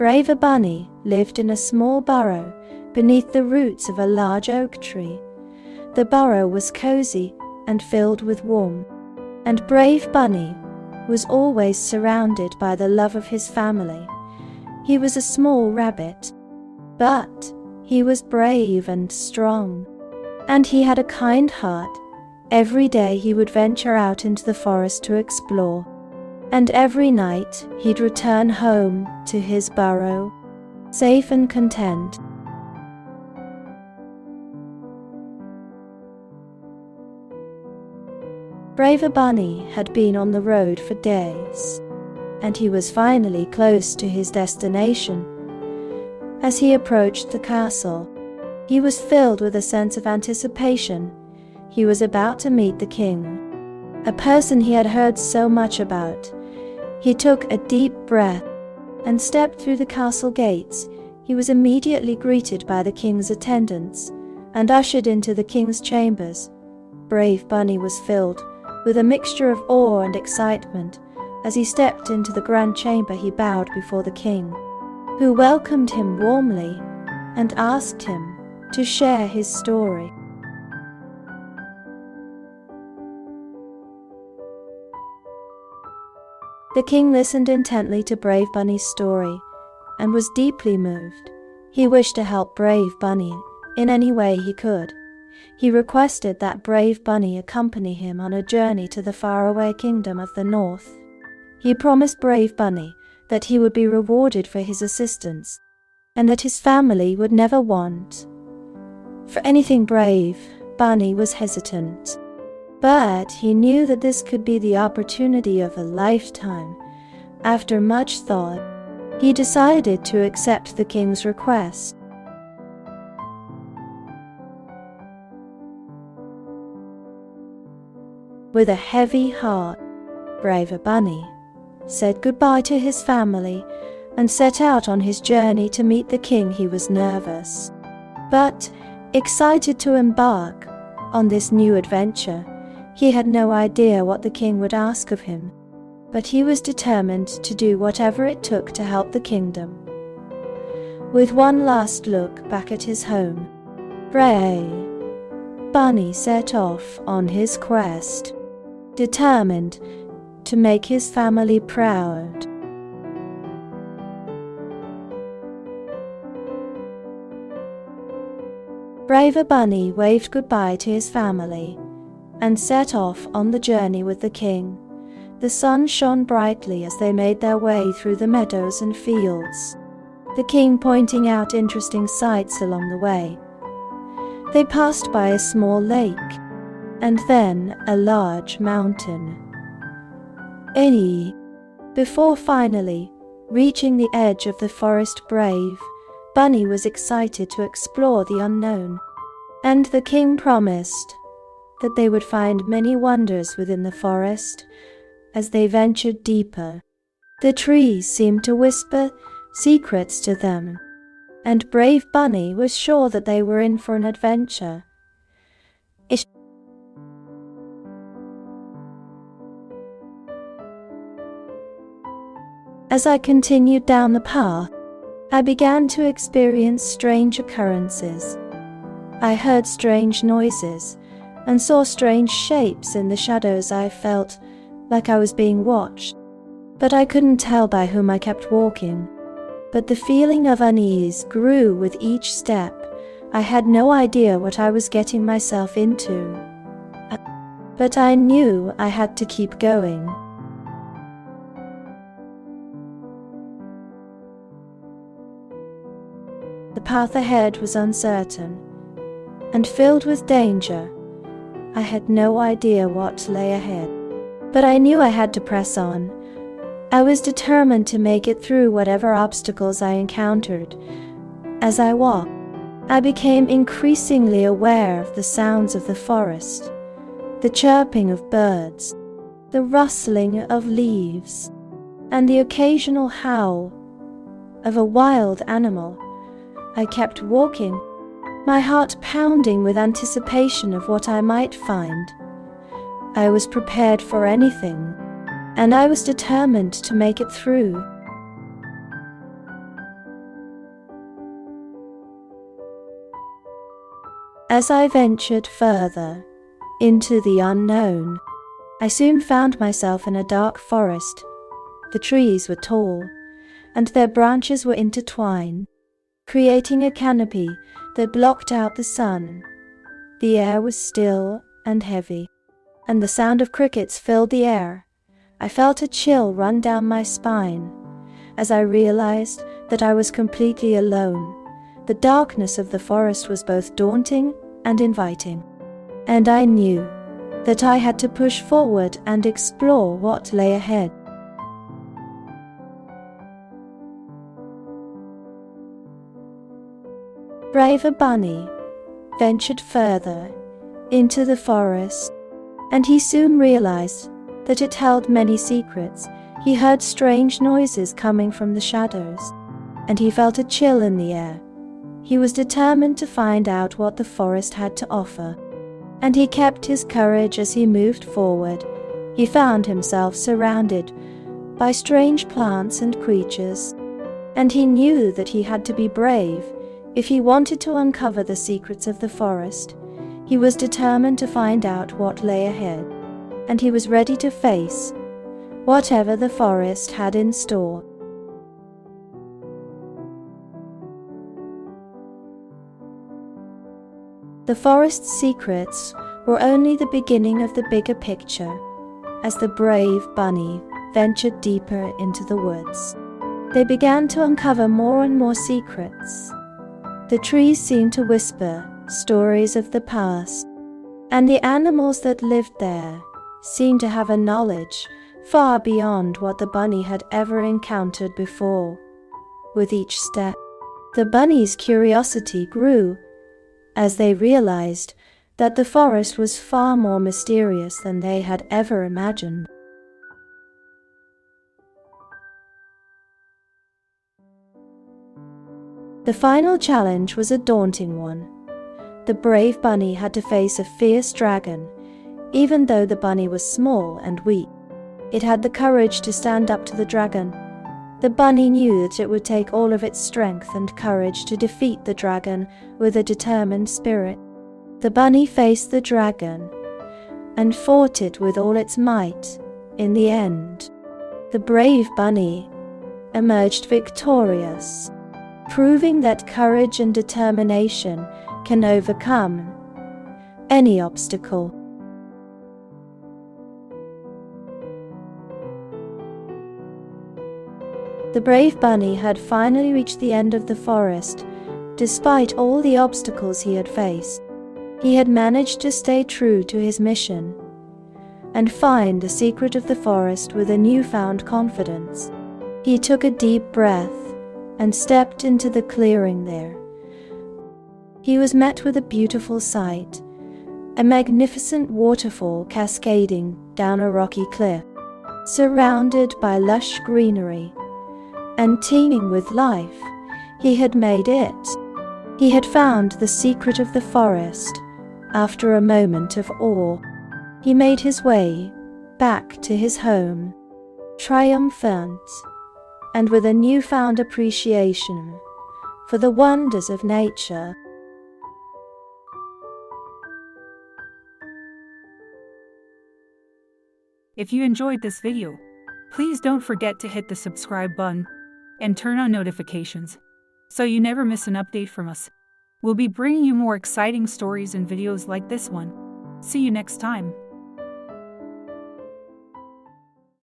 Braver Bunny lived in a small burrow beneath the roots of a large oak tree. The burrow was cozy and filled with warmth, and Brave Bunny was always surrounded by the love of his family. He was a small rabbit, but he was brave and strong, and he had a kind heart. Every day he would venture out into the forest to explore, and every night he'd return home to his burrow, safe and content. Braver Bunny had been on the road for days, and he was finally close to his destination. As he approached the castle, he was filled with a sense of anticipation. He was about to meet the king, a person he had heard so much about. He took a deep breath and stepped through the castle gates. He was immediately greeted by the king's attendants and ushered into the king's chambers. Brave Bunny was filled with a mixture of awe and excitement. As he stepped into the grand chamber, he bowed before the king, who welcomed him warmly and asked him to share his story. The king listened intently to Brave Bunny's story and was deeply moved. He wished to help Brave Bunny in any way he could. He requested that Brave Bunny accompany him on a journey to the faraway kingdom of the north. He promised Brave Bunny that he would be rewarded for his assistance, and that his family would never want for anything. Brave Bunny was hesitant, but he knew that this could be the opportunity of a lifetime. After much thought, he decided to accept the king's request. With a heavy heart, Braver Bunny said goodbye to his family and set out on his journey to meet the king. He was nervous, but excited to embark on this new adventure. He had no idea what the king would ask of him, but he was determined to do whatever it took to help the kingdom. With one last look back at his home, Brave Bunny set off on his quest, determined to make his family proud. Braver Bunny waved goodbye to his family and set off on the journey with the king. The sun shone brightly as they made their way through the meadows and fields, the king pointing out interesting sights along the way. They passed by a small lake and then a large mountain, before finally reaching the edge of the forest. Brave Bunny was excited to explore the unknown, and the king promised that they would find many wonders within the forest. As they ventured deeper, the trees seemed to whisper secrets to them, and Brave Bunny was sure that they were in for an adventure. As I continued down the path, I began to experience strange occurrences. I heard strange noises and saw strange shapes in the shadows. I felt like I was being watched, but I couldn't tell by whom. I kept walking, but the feeling of unease grew with each step. I had no idea what I was getting myself into, but I knew I had to keep going. The path ahead was uncertain and filled with danger. I had no idea what lay ahead, but I knew I had to press on. I was determined to make it through whatever obstacles I encountered. As I walked, I became increasingly aware of the sounds of the forest, the chirping of birds, the rustling of leaves, and the occasional howl of a wild animal. I kept walking, my heart pounding with anticipation of what I might find. I was prepared for anything, and I was determined to make it through. As I ventured further into the unknown, I soon found myself in a dark forest. The trees were tall, and their branches were intertwined, creating a canopy that blocked out the sun. The air was still and heavy, and the sound of crickets filled the air. I felt a chill run down my spine as I realized that I was completely alone. The darkness of the forest was both daunting and inviting, and I knew that I had to push forward and explore what lay ahead. Braver Bunny ventured further into the forest, and he soon realized that it held many secrets. He heard strange noises coming from the shadows, and he felt a chill in the air. He was determined to find out what the forest had to offer, and he kept his courage as he moved forward. He found himself surrounded by strange plants and creatures, and he knew that he had to be brave if he wanted to uncover the secrets of the forest. He was determined to find out what lay ahead, and he was ready to face whatever the forest had in store. The forest's secrets were only the beginning of the bigger picture. As the brave bunny ventured deeper into the woods, they began to uncover more and more secrets. The trees seemed to whisper stories of the past, and the animals that lived there seemed to have a knowledge far beyond what the bunny had ever encountered before. With each step, the bunny's curiosity grew as they realized that the forest was far more mysterious than they had ever imagined. The final challenge was a daunting one. The brave bunny had to face a fierce dragon. Even though the bunny was small and weak, it had the courage to stand up to the dragon. The bunny knew that it would take all of its strength and courage to defeat the dragon with a determined spirit. The bunny faced the dragon and fought it with all its might. In the end, the brave bunny emerged victorious, proving that courage and determination can overcome any obstacle. The brave bunny had finally reached the end of the forest. Despite all the obstacles he had faced, he had managed to stay true to his mission and find the secret of the forest with a newfound confidence. He took a deep breath and stepped into the clearing there. He was met with a beautiful sight, a magnificent waterfall cascading down a rocky cliff, surrounded by lush greenery and teeming with life. He had made it. He had found the secret of the forest. After a moment of awe, he made his way back to his home, triumphant and with a newfound appreciation for the wonders of nature. If you enjoyed this video, please don't forget to hit the subscribe button and turn on notifications so you never miss an update from us. We'll be bringing you more exciting stories and videos like this one. See you next time.